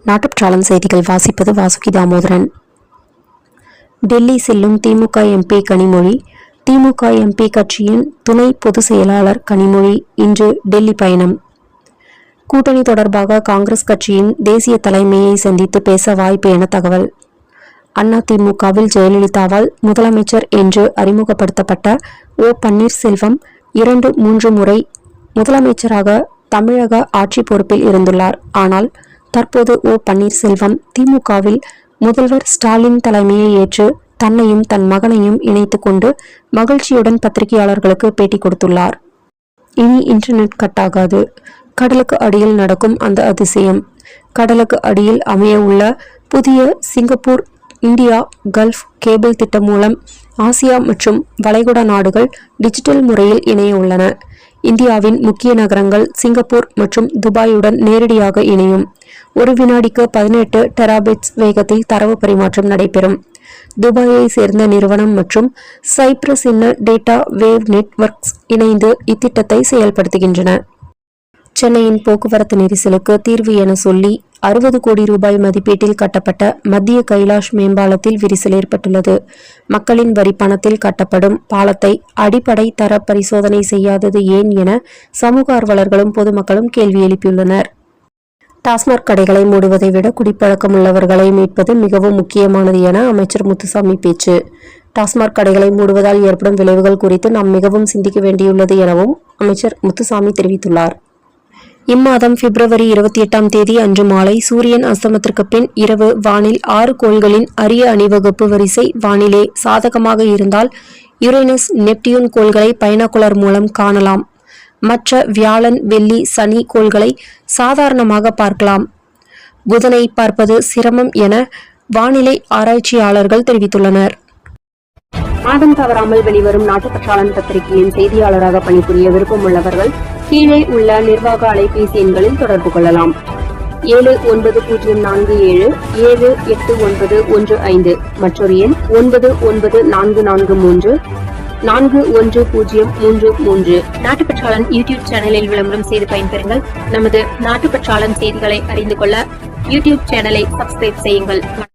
நாட்டுப்பற்றாளன் செய்திகள் வாசிப்பது வாசுகி தாமோதரன். டெல்லி செல்லும் திமுக எம்பி கனிமொழி. திமுக எம்பி கட்சியின் துணை பொதுச் செயலாளர் கனிமொழி இன்று டெல்லி பயணம். கூட்டணி தொடர்பாக காங்கிரஸ் கட்சியின் தேசிய தலைமையை சந்தித்து பேச வாய்ப்பு என தகவல். அதிமுகவில் ஜெயலலிதாவால் முதலமைச்சர் என்று அறிமுகப்படுத்தப்பட்ட ஓ பன்னீர்செல்வம் 2-3 முறை முதலமைச்சராக தமிழக ஆட்சி பொறுப்பில் இருந்துள்ளார். ஆனால் தற்போது ஓ பன்னீர்செல்வம் திமுகவில் முதல்வர் ஸ்டாலின் தலைமையை ஏற்று தன்னையும் தன் மகனையும் இணைத்து கொண்டு மகிழ்ச்சியுடன் பத்திரிகையாளர்களுக்கு பேட்டி கொடுத்துள்ளார். இனி இன்டர்நெட் கட் ஆகாது. கடலுக்கு அடியில் நடக்கும் அந்த அதிசயம். கடலுக்கு அடியில் அமைய உள்ள புதிய சிங்கப்பூர் இந்தியா கல்ஃப் கேபிள் திட்டம் மூலம் ஆசியா மற்றும் வளைகுடா நாடுகள் டிஜிட்டல் முறையில் இணைய உள்ளன. இந்தியாவின் முக்கிய நகரங்கள் சிங்கப்பூர் மற்றும் துபாயுடன் நேரடியாக இணையும். ஒரு வினாடிக்கு 18 டெராபிட்ஸ் வேகத்தில் தரவு பரிமாற்றம் நடைபெறும். துபாயை சேர்ந்த நிறுவனம் மற்றும் சைப்ரஸ் டேட்டா வேவ் நெட்வொர்க்ஸ் இணைந்து இத்திட்டத்தை செயல்படுத்துகின்றன. சென்னையின் போக்குவரத்து நெரிசலுக்கு தீர்வு என சொல்லி 60 கோடி ரூபாய் மதிப்பீட்டில் கட்டப்பட்ட மத்திய கைலாஷ் மேம்பாலத்தில் விரிசல் ஏற்பட்டுள்ளது. மக்களின் வரி பணத்தில் கட்டப்படும் பாலத்தை அடிப்படை தர பரிசோதனை செய்யாதது ஏன் என சமூக ஆர்வலர்களும் பொதுமக்களும் கேள்வி எழுப்பியுள்ளனர். டாஸ்மாக் கடைகளை மூடுவதை விட குடிப்பழக்கம் உள்ளவர்களை மீட்பது மிகவும் முக்கியமானது என அமைச்சர் முத்துசாமி பேச்சு. டாஸ்மாக் கடைகளை மூடுவதால் ஏற்படும் விளைவுகள் குறித்து நாம் மிகவும் சிந்திக்க வேண்டியுள்ளது எனவும் அமைச்சர் முத்துசாமி தெரிவித்துள்ளார். இம்மாதம் பிப்ரவரி 28ஆம் தேதி அன்று மாலை சூரியன் அஸ்தமத்திற்கு பின் இரவு வானில் 6 கோள்களின் அரிய அணிவகுப்பு வரிசை வானிலே சாதகமாக இருந்தால் யுரேனஸ் நெப்டியூன் கோள்களை பைனாகுலர் மூலம் காணலாம். மற்ற வியாழன் வெள்ளி சனி கோள்களை சாதாரணமாக பார்க்கலாம். புதனை பார்ப்பது சிரமம் என வானிலை ஆராய்ச்சியாளர்கள் தெரிவித்துள்ளனர். மாதம் தவறாமல் வெளிவரும் நாட்டுப்பற்றாளன் பத்திரிகையின் செய்தியாளராக பணிபுரிய விருப்பம் உள்ளவர்கள் கீழே உள்ள நிர்வாக அலைபேசி எண்களில் தொடர்பு கொள்ளலாம். 7904478915 மற்றொரு எண் 9944341033. நாட்டுப்பற்றாளன் யூடியூப் சேனலில் விளம்பரம் செய்து பயன்பெறுங்கள். நமது நாட்டுப்பற்றாளன் செய்திகளை அறிந்து கொள்ள யூடியூப் சேனலை சப்ஸ்கிரைப் செய்யுங்கள்.